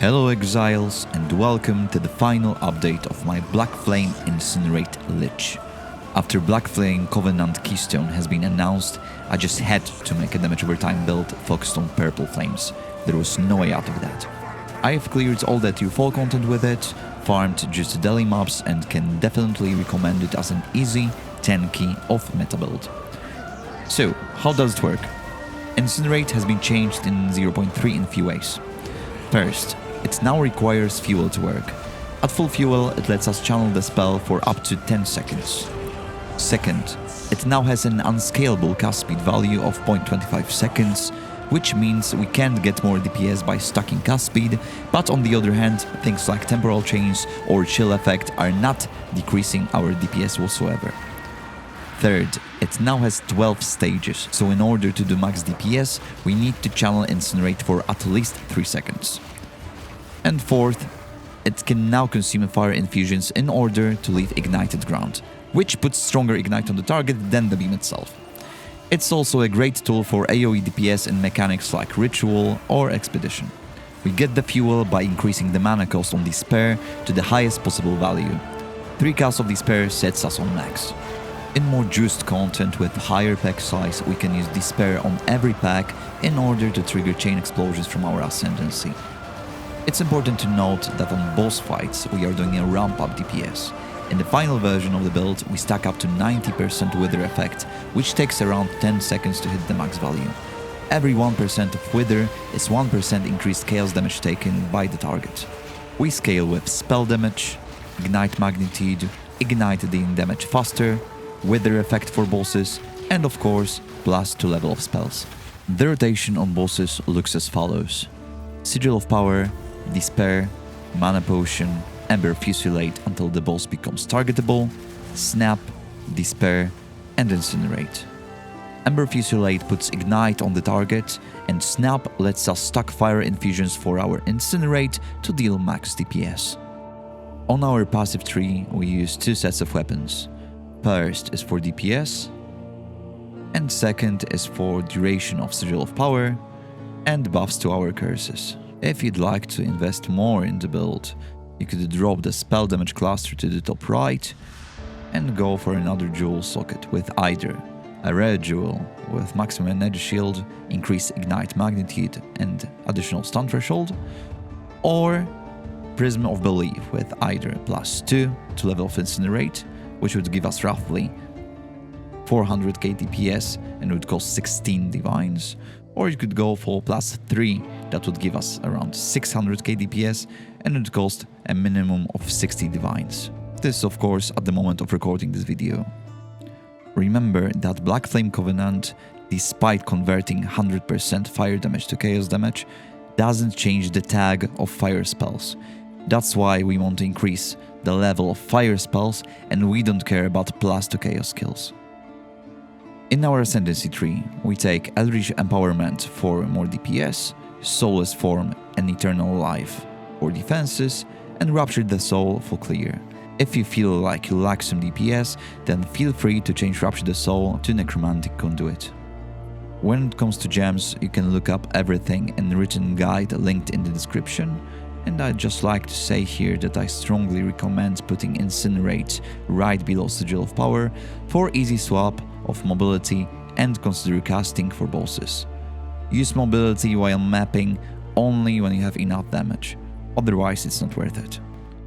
Hello Exiles, and welcome to the final update of my Blackflame Incinerate Lich. After Blackflame Covenant Keystone has been announced, I just had to make a damage over time build focused on purple flames. There was no way out of that. I have cleared all that UFO content with it, farmed just daily mobs, and can definitely recommend it as an easy 10k off-meta build. So, how does it work? Incinerate has been changed in 0.3 in few ways. First, it now requires fuel to work. At full fuel, it lets us channel the spell for up to 10 seconds. Second, it now has an unscalable cast speed value of 0.25 seconds, which means we can't get more DPS by stacking cast speed, but on the other hand, things like temporal chains or chill effect are not decreasing our DPS whatsoever. Third, it now has 12 stages, so in order to do max DPS, we need to channel Incinerate for at least 3 seconds. And fourth, it can now consume fire infusions in order to leave ignited ground, which puts stronger ignite on the target than the beam itself. It's also a great tool for AoE DPS in mechanics like Ritual or Expedition. We get the fuel by increasing the mana cost on Despair to the highest possible value. 3 casts of Despair sets us on max. In more juiced content with higher pack size, we can use Despair on every pack in order to trigger chain explosions from our Ascendancy. It's important to note that on boss fights we are doing a ramp up DPS. In the final version of the build, we stack up to 90% Wither effect, which takes around 10 seconds to hit the max value. Every 1% of Wither is 1% increased chaos damage taken by the target. We scale with spell damage, ignite magnitude, ignite dealing damage faster, Wither effect for bosses, and of course, plus 2 level of spells. The rotation on bosses looks as follows: Sigil of Power, Despair, Mana Potion, Ember Fusilade until the boss becomes targetable, Snap, Despair, and Incinerate. Ember Fusilade puts Ignite on the target, and Snap lets us stack fire infusions for our Incinerate to deal max DPS. On our passive tree, we use 2 sets of weapons. First is for DPS, and second is for duration of Sigil of Power and buffs to our curses. If you'd like to invest more in the build, you could drop the spell damage cluster to the top right and go for another jewel socket with either a rare jewel with maximum energy shield, increased ignite magnitude and additional stun threshold, or Prism of Belief with either +2 to level of Incinerate, which would give us roughly 400k DPS and would cost 16 divines, or you could go for +3, that would give us around 600k DPS and it would cost a minimum of 60 divines. This of course at the moment of recording this video. Remember that Blackflame Covenant, despite converting 100% fire damage to chaos damage, doesn't change the tag of fire spells. That's why we want to increase the level of fire spells and we don't care about +2 chaos skills. In our Ascendancy tree, we take Eldritch Empowerment for more DPS, Soulless Form and Eternal Life for defenses, and Rupture the Soul for clear. If you feel like you lack some DPS, then feel free to change Rupture the Soul to Necromantic Conduit. When it comes to gems, you can look up everything in the written guide linked in the description, and I'd just like to say here that I strongly recommend putting Incinerate right below Sigil of Power for easy swap of mobility and consider casting for bosses. Use mobility while mapping only when you have enough damage, otherwise it's not worth it.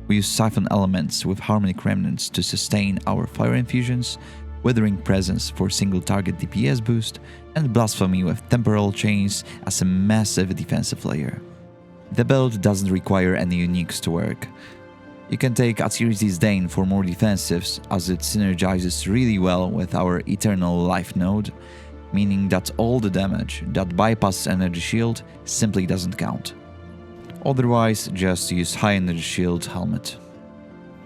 We use Siphon Elements with Harmonic Remnants to sustain our fire infusions, Withering Presence for single target DPS boost, and Blasphemy with Temporal Chains as a massive defensive layer. The build doesn't require any uniques to work. You can take Atziri's Disdain for more defensives as it synergizes really well with our Eternal Life node, meaning that all the damage that bypasses Energy Shield simply doesn't count. Otherwise, just use High Energy Shield Helmet.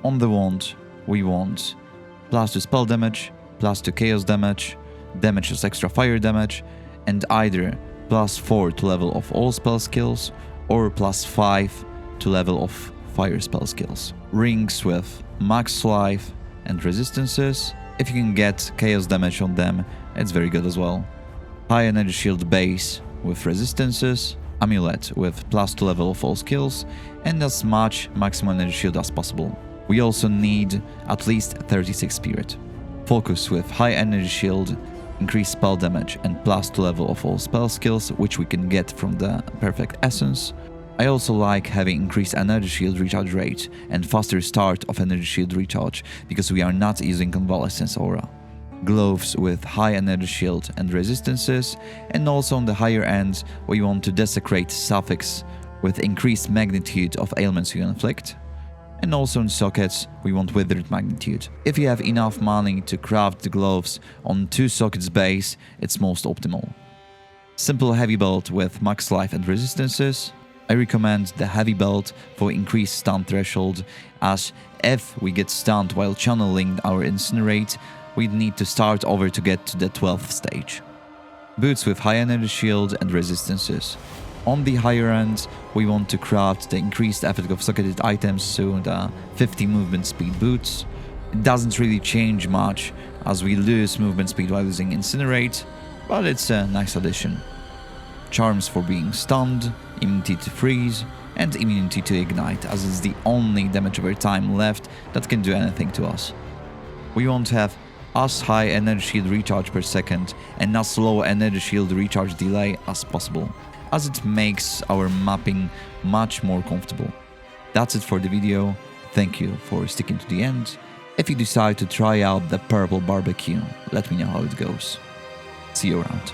On the wand, we want +2 spell damage, +2 chaos damage, damage as extra fire damage, and either +4 to level of all spell skills or +5 to level of fire spell skills. Rings with max life and resistances. If you can get chaos damage on them, it's very good as well. High energy shield base with resistances, Amulet with +2 level of all skills, and as much maximum energy shield as possible. We also need at least 36 spirit. Focus with high energy shield, increased spell damage, and +2 level of all spell skills, which we can get from the Perfect Essence. I also like having increased energy shield recharge rate and faster start of energy shield recharge because we are not using Convalescence Aura. Gloves with high energy shield and resistances, and also on the higher end we want to desecrate suffix with increased magnitude of ailments you inflict, and also in sockets we want withered magnitude. If you have enough money to craft the gloves on 2 sockets base, it's most optimal. Simple heavy belt with max life and resistances. I recommend the heavy belt for increased stun threshold, as if we get stunned while channeling our Incinerate, we'd need to start over to get to the 12th stage. Boots with high energy shield and resistances. On the higher end, we want to craft the increased effect of socketed items, so the 50 movement speed boots. It doesn't really change much, as we lose movement speed while using Incinerate, but it's a nice addition. Charms for being stunned, immunity to freeze, and immunity to ignite, as it's the only damage over time left that can do anything to us. We want to have as high energy shield recharge per second and as low energy shield recharge delay as possible, as it makes our mapping much more comfortable. That's it for the video. Thank you for sticking to the end. If you decide to try out the purple barbecue, let me know how it goes. See you around.